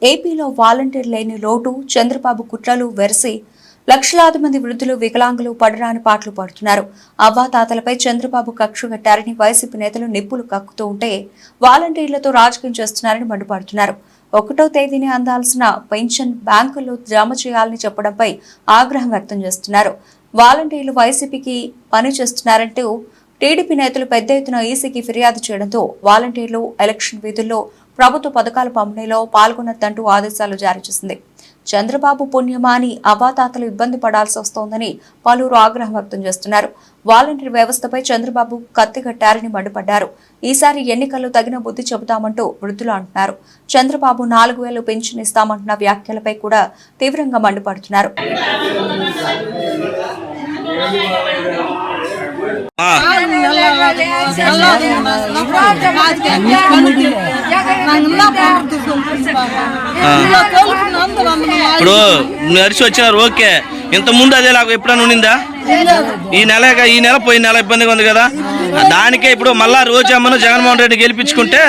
ఏపీలో వాలంటీర్ లేని లోటు, చంద్రబాబు కుట్రలు వెరసి లక్షలాది మంది వృద్ధులు, వికలాంగులు పడరాని పాటలు పాడుతున్నారు. అవ్వాతాతలపై చంద్రబాబు కక్ష కట్టారని వైసీపీ నేతలు నిప్పులు కక్కుతూ ఉంటే వాలంటీర్లతో రాజకీయం చేస్తున్నారని మండిపడుతున్నారు. 1వ తేదీని అందాల్సిన పెన్షన్ బ్యాంకుల్లో జమ చేయాలని చెప్పడంపై ఆగ్రహం వ్యక్తం చేస్తున్నారు. వాలంటీర్లు వైసీపీకి పని చేస్తున్నారంటూ టీడీపీ నేతలు పెద్ద ఎత్తున ఈసీకి ఫిర్యాదు చేయడంతో వాలంటీర్లు ఎలక్షన్ విధుల్లో ప్రభుత్వ పథకాల పంపిణీలో పాల్గొనొద్దంటూ ఆదేశాలు జారీ చేసింది. చంద్రబాబు పుణ్యమాని అవాతాతలు ఇబ్బంది పడాల్సి వస్తోందని పలువురు ఆగ్రహం వ్యక్తం చేస్తున్నారు. వాలంటీర్ వ్యవస్థపై చంద్రబాబు కత్తిగట్టారని మండిపడ్డారు. ఈసారి ఎన్నికల్లో తగిన బుద్ధి చెబుతామంటూ వృద్ధులు అంటున్నారు. చంద్రబాబు 4000 పెన్షన్ ఇస్తామంటున్న వ్యాఖ్యలపై కూడా తీవ్రంగా మండిపడుతున్నారు. ఇప్పుడు నడిచి వచ్చినారు, ఓకే. ఇంత ముందు అదేలాగా ఎప్పుడైనా ఉండిందా? ఈ నెల పోయిన నెల ఇబ్బందిగా ఉంది కదా, దానికే ఇప్పుడు మళ్ళా రోజమ్మను జగన్మోహన్ రెడ్డి గెలిపించుకుంటే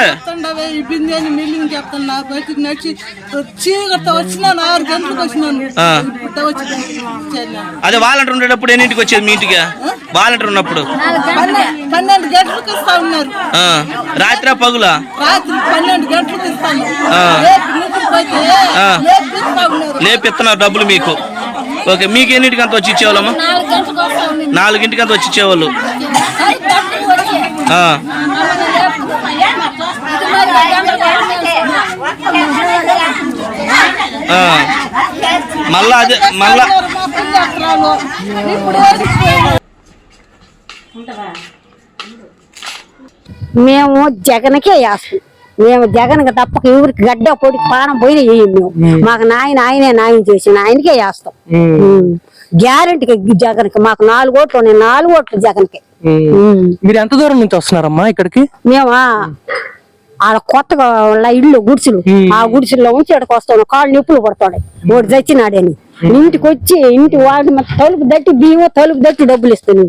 అదే వాలంటీర్ ఉండేటప్పుడు ఎన్నింటికి వచ్చేది మీ ఇంటికి? వాలంటీర్ ఉన్నప్పుడు 12 గంటలకు ఇస్తా ఉన్నారు. రాత్రి పగులా? 12 గంటలకు ఇస్తాను. లేపిస్తున్నారు డబ్బులు మీకు. ఓకే, మీకు ఎన్నింటికి అంత వచ్చి ఇచ్చేవాళ్ళమ్మా? 4 అంత వచ్చి ఇచ్చేవాళ్ళు. మళ్ళా అదే మళ్ళా మేము జగన్కే వేస్తాం. మేము జగన్కి తప్పక ఎవరికి గడ్డ పొడి పానం పోయినా వేయం. మేము మాకు ఆయనే న్యాయం చేసి ఆయనకే వేస్తాం. గ్యారెంటీకి జగన్కి. మాకు 4 ఓట్లు ఉన్నాయి, 4 ఓట్లు జగన్కి. మీరు ఎంత దూరం నుంచి వస్తున్నారమ్మా ఇక్కడికి? మేము ఆడ కొత్తగా ఇల్లు గుడిసెలు, ఆ గుడిసెల్లో ఉంచి ఇక్కడికి వస్తాను. కాళ్ళు నొప్పులు పడతాడు వాడు చచ్చినాడని. ఇంటికి వచ్చి ఇంటి వాడిని తలుపు దట్టి బియ్యం తలుపు దట్టి డబ్బులు ఇస్తాను.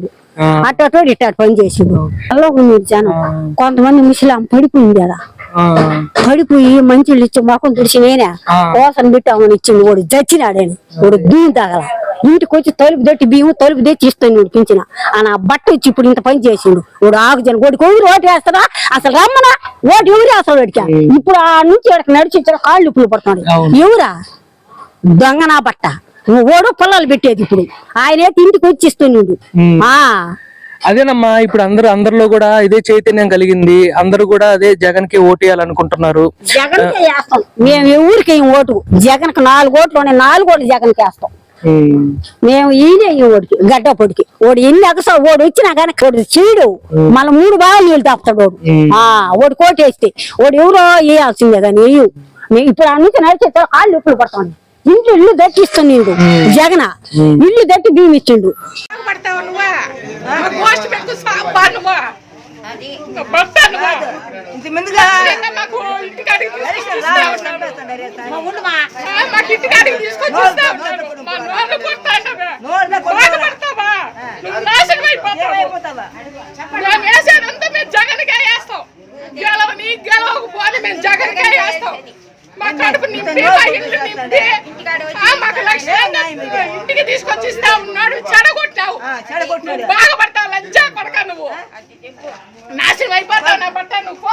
అట్ట ఇట్ట పని చేసిండు. అలా మీరు జనం కొంతమంది ముసలాం పడిపోయింది కదా, పడిపోయి మంచిళ్ళు ఇచ్చి మొఖం తుడిచి నేనే కోసన పెట్టామని ఇచ్చింది. వాడు చచ్చినాడని వాడు బియ్యం తాగల. ఇంటికి వచ్చి తలుపు దట్టి బియ్యం తలుపు తెచ్చి ఇస్తాను పింఛన. ఆ నా బట్ట వచ్చి ఇప్పుడు ఇంత పని చేసిండు. వాడు ఆగుజన వాడికి ఎవరు ఓటు వేస్తారా? అసలు రమ్మనా ఓటు ఎవరు వేస్తాడు వాడికి? ఇప్పుడు ఆ నుంచి వాడికి నడిచి కాళ్ళు ఉప్పులు పడుతున్నాడు. ఎవరా దొంగనా బట్ట? ఓడో పొలాలు పెట్టేది. ఇప్పుడు ఆయన ఇంటికి వచ్చి ఇస్తున్నాడు. అదేనమ్మా, ఇప్పుడు అందరిలో కూడా ఇదే చైతన్యం కలిగింది. అందరూ కూడా అదే జగన్ కి ఓటు వేయాలనుకుంటున్నారు. జగన్ కే వేస్తాం మేము. ఎవరికి ఓటు జగన్ కి 4 ఓట్లు ఉన్నాయి, 4 ఓట్లు జగన్ కి వేస్తాం మేము. ఈయనే ఓడికి గడ్డ పొడికి ఓడి ఎన్ని అగసా ఓడి వచ్చినా కానీ చీడు మళ్ళీ 3 బాగా నీళ్ళు తాపుతాడు ఓడి కోటేస్తే. ఓడి ఎవరో వేయాల్సిందే కానీ వేయు. ఇప్పుడు ఆ నుంచి నడిచే కాళ్ళు ఉప్పులు పడతాను. ఇల్లు దట్టిస్తుంది జగన్. ఇల్లు దట్టి బియ్యం ఇచ్చిండు. మా కడుపు నింపి మా ఇల్లు నింపి మాకు ఇంటికి తీసుకొచ్చి ఇస్తా ఉన్నాడు. చెడగొట్టావు, బాగుపడతావు. లంచా కొడక నువ్వు నాశనం అయిపోతావు. నా పట్ట నువ్వు